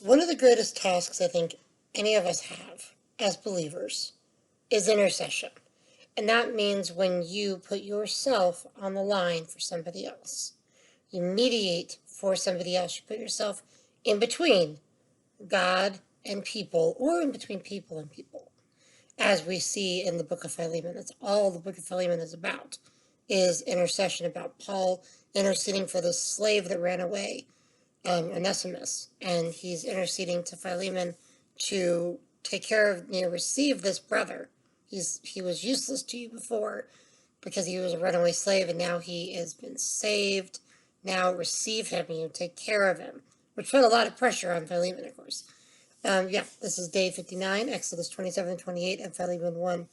One of the greatest tasks I think any of us have as believers is intercession. And that means when you put yourself on the line for somebody else. You mediate for somebody else. You put yourself in between God and people, or in between people and people, as we see in the book of Philemon. That's all the book of Philemon is about, is intercession, about Paul interceding for the slave that ran away, Onesimus, and he's interceding to Philemon to take care of, receive this brother. He was useless to you before because he was a runaway slave, and now he has been saved. Now receive him, take care of him, which put a lot of pressure on Philemon, of course. This is day 59, Exodus 27 and 28, and Philemon 1.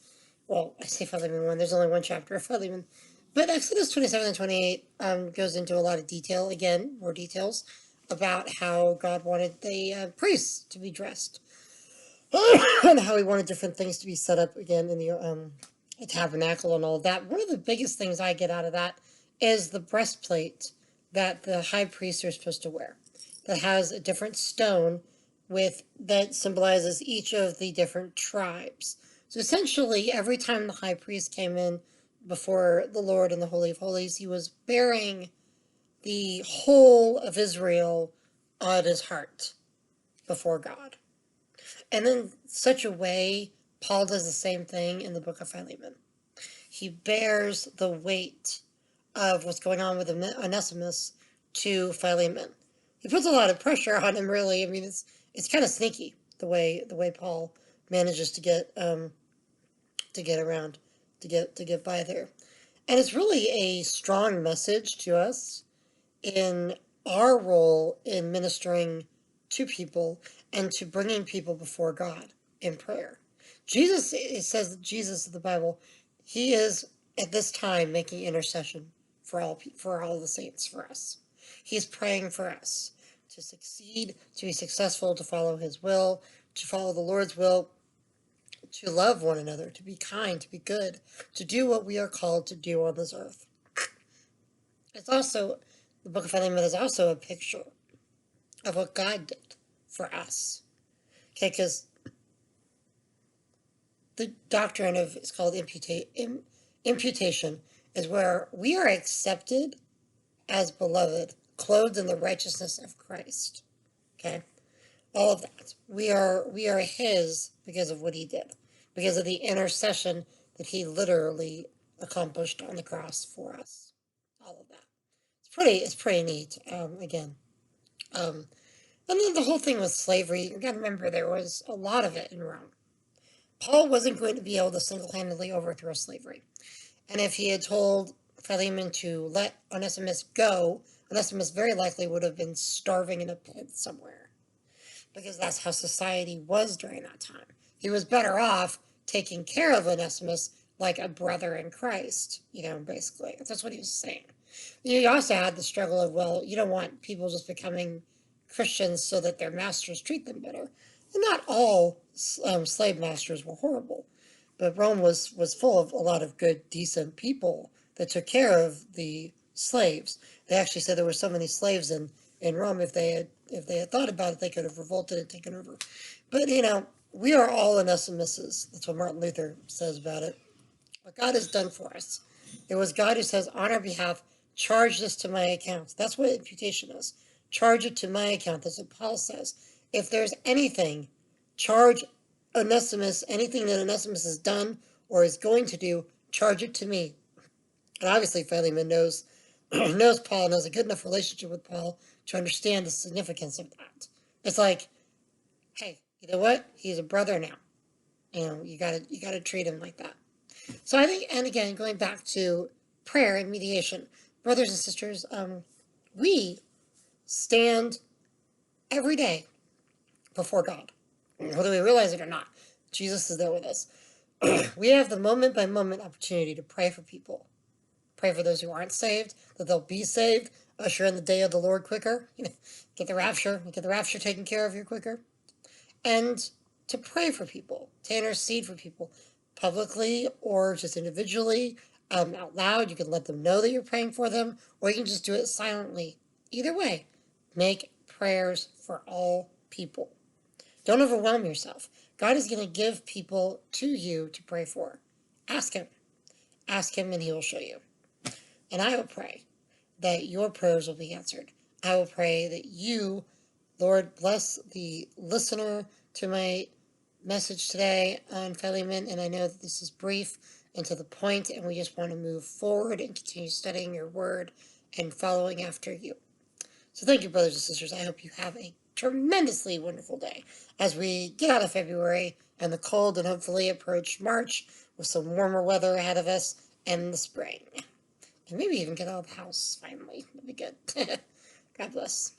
Well, I say Philemon 1, there's only one chapter of Philemon. But Exodus 27 and 28 goes into a lot of detail, again, more details, about how God wanted the priests to be dressed. And how he wanted different things to be set up, again, in the tabernacle and all of that. One of the biggest things I get out of that is the breastplate that the high priests are supposed to wear, that has a different stone that symbolizes each of the different tribes. So essentially, every time the high priest came in before the Lord in the Holy of Holies, he was bearing the whole of Israel on his heart before God. And in such a way, Paul does the same thing in the book of Philemon. He bears the weight of what's going on with Onesimus to Philemon. He puts a lot of pressure on him, really. I mean, it's kind of sneaky the way Paul manages to get around, to get by there. And it's really a strong message to us in our role in ministering to people and to bringing people before God in prayer. It says that Jesus in the Bible, he is at this time making intercession for all the saints, for us. He's praying for us to succeed, to be successful, to follow his will, to follow the Lord's will, to love one another, to be kind, to be good, to do what we are called to do on this earth. The book of Philemon is also a picture of what God did for us. Okay, because the doctrine is called imputation, is where we are accepted as beloved, clothed in the righteousness of Christ. Okay, all of that. We are his because of what he did, because of the intercession that he literally accomplished on the cross for us. All of that. It's pretty neat. And then the whole thing with slavery, you gotta remember there was a lot of it in Rome. Paul wasn't going to be able to single-handedly overthrow slavery. And if he had told Philemon to let Onesimus go, Onesimus very likely would have been starving in a pit somewhere, because that's how society was during that time. He was better off taking care of Onesimus like a brother in Christ, basically. That's what he was saying. You also had the struggle of, well, you don't want people just becoming Christians so that their masters treat them better. And not all slave masters were horrible, but Rome was full of a lot of good, decent people that took care of the slaves. They actually said there were so many slaves in Rome, if they had thought about it, they could have revolted and taken over. But we are all Onesimuses. That's what Martin Luther says about it. What God has done for us. It was God who says, on our behalf, charge this to my account. That's what imputation is. Charge it to my account. That's what Paul says. If there's anything, charge Onesimus, anything that Onesimus has done or is going to do, charge it to me. And obviously Philemon knows Paul, knows a good enough relationship with Paul to understand the significance of that. It's like, hey, you know what? He's a brother now. You gotta treat him like that. So I think, and again, going back to prayer and mediation, brothers and sisters, we stand every day before God, whether we realize it or not. Jesus is there with us. We have the moment by moment opportunity to pray for people. Pray for those who aren't saved, that they'll be saved, usher in the day of the Lord quicker, get the rapture taken care of here quicker. And to pray for people, to intercede for people, publicly or just individually, out loud. You can let them know that you're praying for them, or you can just do it silently. Either way, make prayers for all people. Don't overwhelm yourself. God is going to give people to you to pray for. Ask Him. Ask Him and He will show you. And I will pray that your prayers will be answered. I will pray that you, Lord, bless the listener to my message today on Philemon. And I know that this is brief and to the point, and we just want to move forward and continue studying your word and following after you. So thank you, brothers and sisters. I hope you have a tremendously wonderful day as we get out of February and the cold and hopefully approach March with some warmer weather ahead of us and the spring. And maybe even get out of the house finally. That'd be good. God bless.